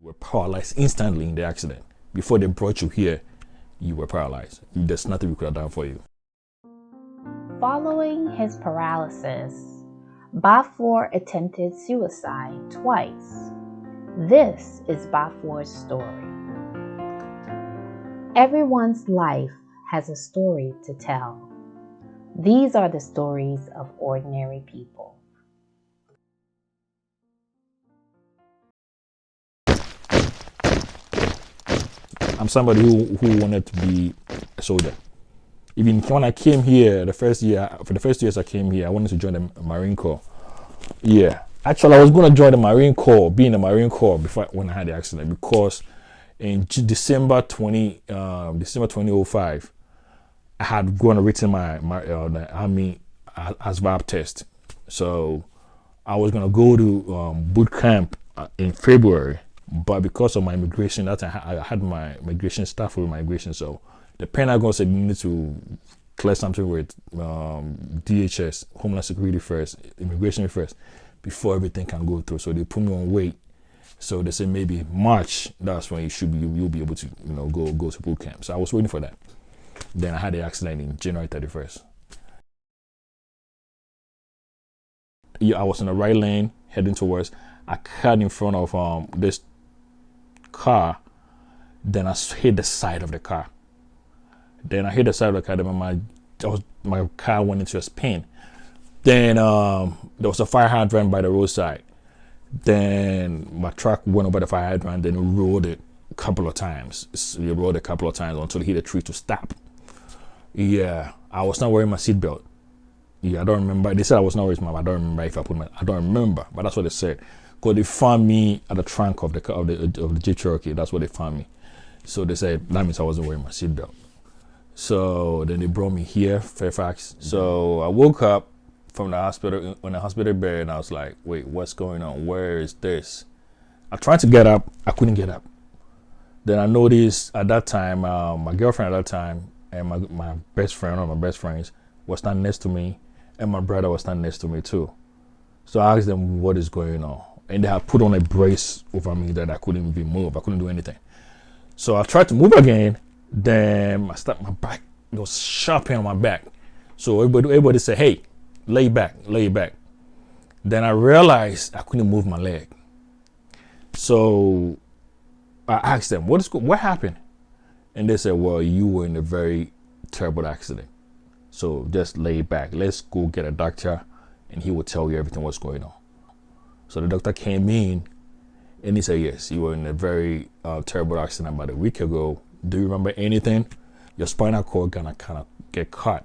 Were paralyzed instantly in the accident. Before they brought you here, you were paralyzed. There's nothing we could have done for you. Following his paralysis, Baffour attempted suicide twice. This is Baffour's story. Everyone's life has a story to tell. These are the stories of ordinary people. I'm somebody who wanted to be a soldier. Even when I came here, for the first years I came here, I wanted to join the Marine Corps. Yeah, actually, I was going to join the Marine Corps, be in the Marine Corps when I had the accident, because in December 2005, I had gone and written my the Army ASVAB test. So I was going to go to boot camp in February. But because of my immigration, that time I had my immigration staff with my immigration, so the Pentagon said you need to clear something with DHS, Homeland Security first, immigration first, before everything can go through. So they put me on wait. So they said maybe March, that's when you'll be able to go to boot camp. So I was waiting for that. Then I had the accident in January 31st. Yeah, I was in the right lane heading towards. I cut in front of this car, then I hit the side of the car. Then I hit the side of the car, then my car went into a spin. Then there was a fire hydrant by the roadside. Then my truck went over the fire hydrant, then it rolled it a couple of times. It rolled a couple of times until it hit a tree to stop. Yeah, I was not wearing my seatbelt. Yeah, I don't remember. They said I was not wearing my. I don't remember if I put my. I don't remember, but that's what they said. Because they found me at the trunk of the Jeep Cherokee. That's what they found me. So they said that means I wasn't wearing my seatbelt. So then they brought me here, Fairfax. So I woke up from the hospital on the hospital bed, and I was like, "Wait, what's going on? Where is this?" I tried to get up. I couldn't get up. Then I noticed at that time, my girlfriend at that time and my best friend, one of my best friends, was standing next to me, and my brother was standing next to me too. So I asked them, "What is going on?" And they had put on a brace over me that I couldn't even move. I couldn't do anything. So I tried to move again. Then my back, it was sharp pain on my back. So everybody said, "Hey, lay back, lay back." Then I realized I couldn't move my leg. So I asked them, what happened? And they said, "Well, you were in a very terrible accident. So just lay back. Let's go get a doctor and he will tell you everything what's going on." So the doctor came in and he said, "Yes, you were in a very terrible accident about a week ago. Do you remember anything? Your spinal cord gonna kind of get cut."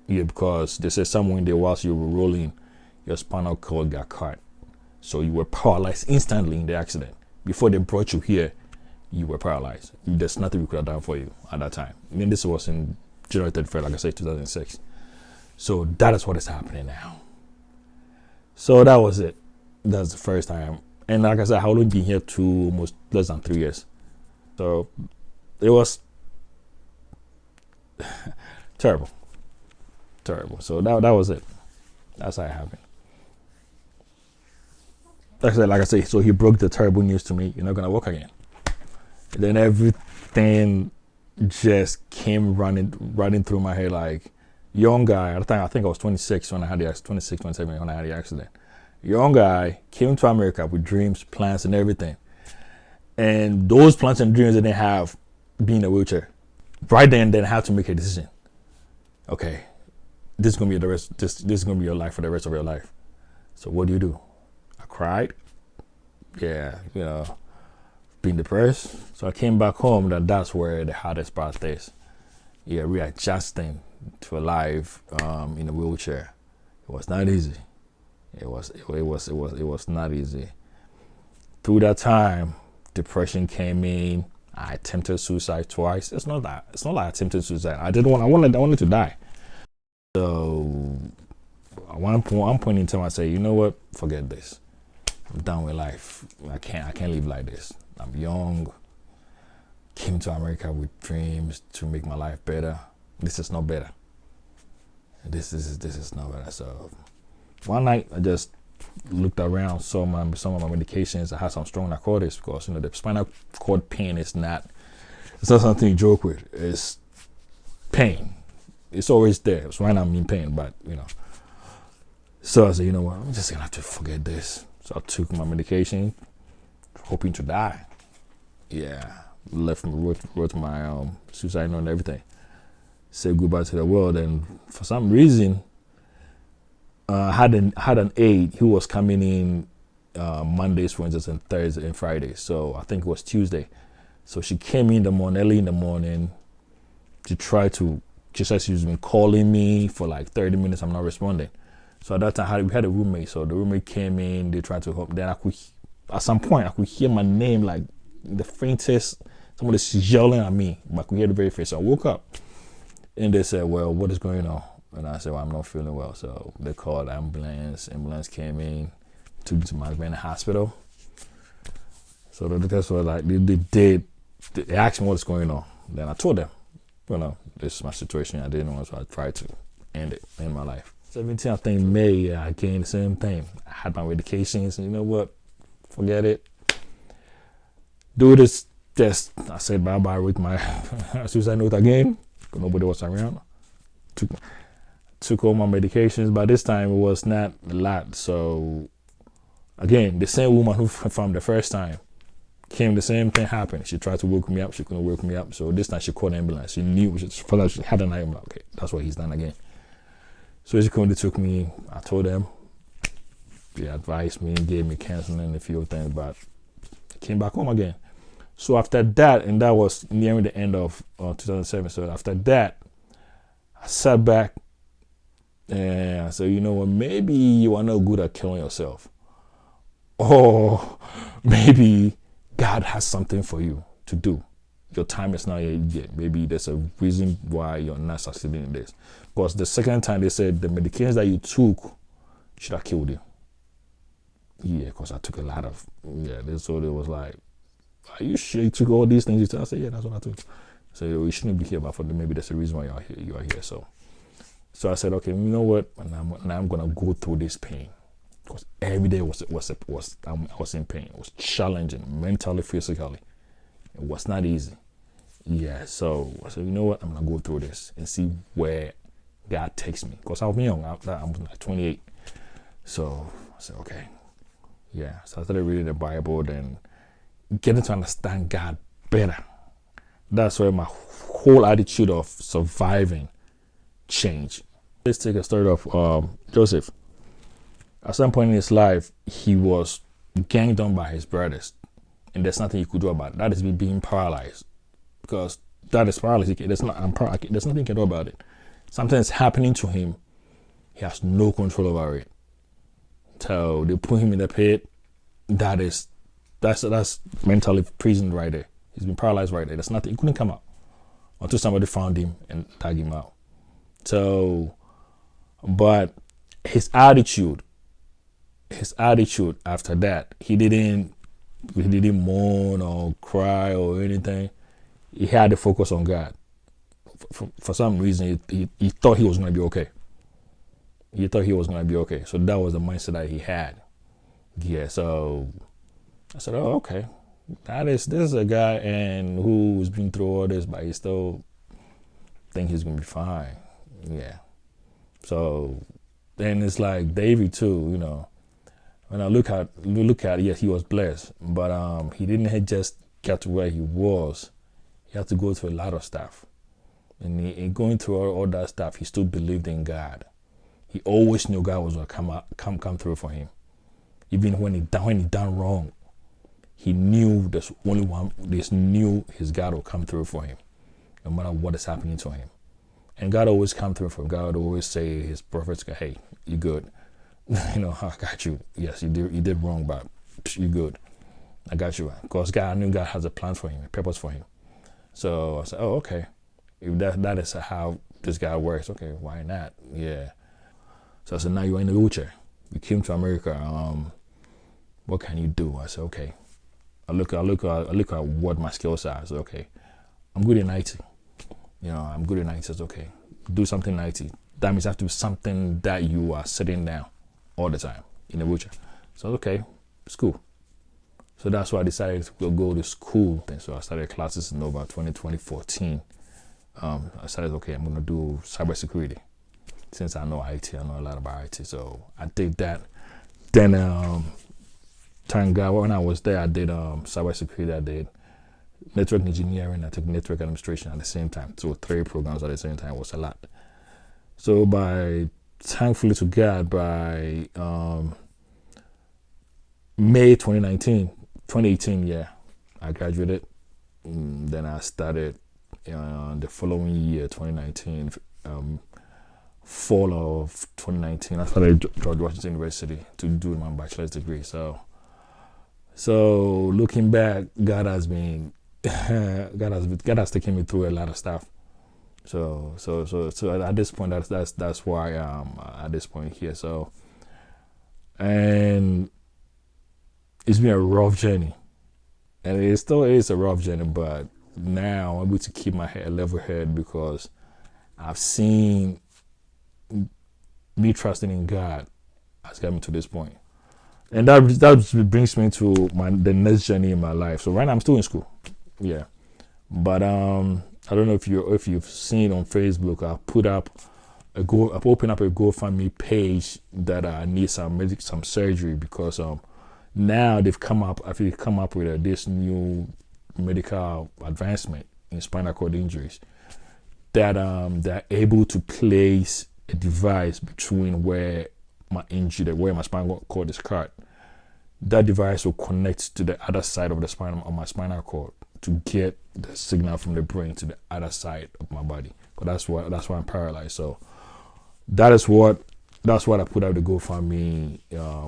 Yeah, because they said somewhere in there whilst you were rolling, your spinal cord got cut. So you were paralyzed instantly in the accident. Before they brought you here, you were paralyzed. There's nothing we could have done for you at that time. I mean, this was in January 31st, like I said, 2006. So that is what is happening now. So that was it. That's the first time. And like I said, I've only been here almost less than 3 years. So it was terrible. So that was it. That's how it happened. Like I said, so he broke the terrible news to me. "You're not gonna walk again." And then everything just came running through my head like young guy. At the time, I think I was 26 when I had the 26, 27 when I had the accident. Young guy came to America with dreams, plans, and everything. And those plans and dreams didn't have being in a wheelchair. Right then I had to make a decision. Okay, this is gonna be the rest. This is gonna be your life for the rest of your life. So what do? I cried. Yeah, being depressed. So I came back home. That's where the hardest part is. Yeah, readjusting to a life in a wheelchair. It was not easy. It was not easy. Through that time, depression came in. I attempted suicide twice. It's not like I attempted suicide. I wanted to die. So at one point in time, I said, "You know what? Forget this. I'm done with life. I can't live like this. I'm young. Came to America with dreams to make my life better. This is not better. This is not better." So one night I just looked around, saw some of my medications. I had some strong narcotics because the spinal cord pain is not, it's not something you joke with. It's pain. It's always there. It's right now I'm in pain, but So I said, you know what, I'm just gonna have to forget this. So I took my medication, hoping to die. Yeah, wrote my suicide note and everything. Said goodbye to the world, and for some reason, had an aide who was coming in Mondays, Wednesdays, and Thursdays and Fridays. So I think it was Tuesday. So she came in early in the morning, to try to. She said she's been calling me for like 30 minutes. I'm not responding. So at that time, we had a roommate. So the roommate came in. They tried to help. Then at some point, I could hear my name like the faintest. Somebody's yelling at me, but I could hear the very face. So I woke up, and they said, "Well, what is going on?" And I said, "Well, I'm not feeling well." So they called ambulance. Ambulance came in, took me to my Grand Hospital. So the doctors were like, they asked me what's going on. Then I told them, this is my situation. I didn't know, so I tried to end my life. 17, I think May, I gained the same thing. I had my medications, and you know what? Forget it. Do this test. I said bye-bye with my suicide note again, because nobody was around. Took all my medications. By this time, it was not a lot. So, again, the same woman who from the first time came, the same thing happened. She tried to wake me up. She couldn't wake me up. So this time she called an ambulance. She knew, she had an eye. I'm like, okay, that's what he's done again. So she came, they took me. I told them. They advised me, gave me counseling and a few things, but I came back home again. So after that, and that was nearing the end of 2007. So after that, I sat back and I said, you know what, maybe you are not good at killing yourself. Or maybe God has something for you to do. Your time is not yet. Maybe there's a reason why you're not succeeding in this. Because the second time they said the medications that you took should have killed you. Yeah, because I took a lot of, so it was like, are you sure you took all these things? I said, yeah, that's what I took. So you shouldn't be here, but maybe there's a reason why you are here. So I said, okay, you know what? Now I'm gonna go through this pain, because every day I was in pain. It was challenging, mentally, physically. It was not easy. Yeah, so I said, you know what? I'm gonna go through this and see where God takes me. Because I was young. I'm like 28. So I said, okay. Yeah, so I started reading the Bible, then getting to understand God better. That's where my whole attitude of surviving changed. Let's take a story of Joseph. At some point in his life, he was ganged on by his brothers, and there's nothing he could do about it. That is me being paralyzed, because that is paralysis. There's nothing he can do about it. Something's happening to him. He has no control over it. So they put him in the pit. That's mentally prison right there. He's been paralyzed right there. There's nothing. He couldn't come out until somebody found him and dug him out. So, but his attitude after that, he didn't moan or cry or anything. He had to focus on God. For some reason, he thought he was going to be okay. He thought he was going to be okay. So that was the mindset that he had. Yeah, so I said, oh, okay. This is a guy and who's been through all this, but he still think he's going to be fine. Yeah. So then it's like David too, When I look at yes, he was blessed, but he didn't just get to where he was. He had to go through a lot of stuff. And in going through all that stuff, he still believed in God. He always knew God was going to come through for him. Even when he done wrong, he knew there's only one. This knew his God will come through for him, no matter what is happening to him. And God always come through for him. God would always say his prophets, "Hey, you good? I got you. Yes, you did wrong, but you good. I got you." Because I knew God has a plan for him, a purpose for him. So I said, "Oh, okay. If that is how this guy works, okay, why not?" Yeah. So I said, "Now you're in a wheelchair. You came to America. What can you do?" I said, "Okay." I look at what my skills are. I said, "Okay, I'm good in IT. I'm good in IT." I said, "Okay, do something in IT. That means I have to do something that you are sitting down all the time. in a wheelchair. So okay, it's cool. So that's why I decided to go to school. And so I started classes in November 2014. I decided, okay, I'm gonna do cybersecurity. Since I know IT, I know a lot about IT. So I did that. Then thank God, when I was there, I did cybersecurity, I did network engineering, I took network administration at the same time. So 3 programs at the same time was a lot. So thankfully to God, by May 2018, yeah, I graduated. Then I started the following year, 2019, fall of 2019, I started George Washington University to do my bachelor's degree. So looking back, God has taken me through a lot of stuff. So at this point, that's why I am at this point here. So, and it's been a rough journey, and it still is a rough journey. But now I'm able to keep my head level head because I've seen me trusting in God has got me to this point, and that brings me to the next journey in my life. So right now I'm still in school, yeah, but I don't know if you've seen on Facebook, I've opened up a GoFundMe page that I need some surgery because now they've come up with this new medical advancement in spinal cord injuries that they're able to place a device between where my spinal cord is cut. That device will connect to the other side of my spinal cord to get the signal from the brain to the other side of my body. But that's why I'm paralyzed. So that's what I put out the GoFundMe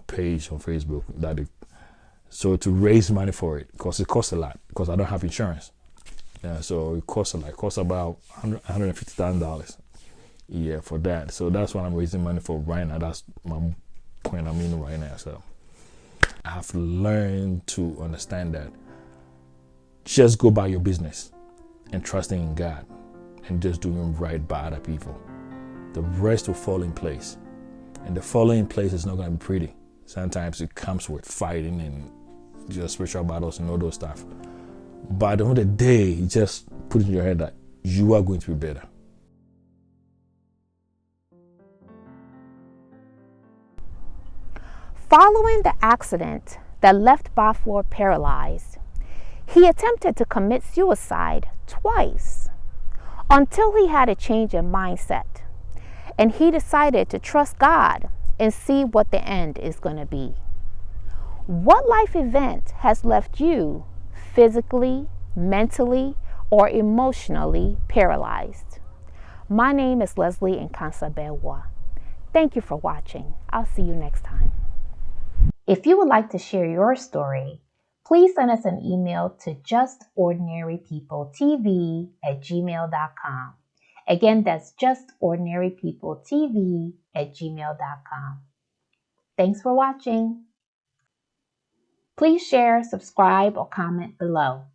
page on Facebook. So to raise money for it, because it costs a lot, because I don't have insurance. Yeah, so it costs a lot. It costs about $150,000 a year for that. So that's what I'm raising money for right now. That's my point I'm in right now. So I have learned to understand that just go about your business and trusting in God and just doing right by other people. The rest will fall in place. And the falling in place is not going to be pretty. Sometimes it comes with fighting and just spiritual battles and all those stuff. But at the end of the day, you just put in your head that you are going to be better. Following the accident that left Baffour paralyzed, he attempted to commit suicide twice until he had a change in mindset and he decided to trust God and see what the end is going to be. What life event has left you physically, mentally, or emotionally paralyzed? My name is Leslie Baffour. Thank you for watching. I'll see you next time. If you would like to share your story, please send us an email to justordinarypeopletv@gmail.com. Again, that's justordinarypeopletv@gmail.com. Thanks for watching. Please share, subscribe, or comment below.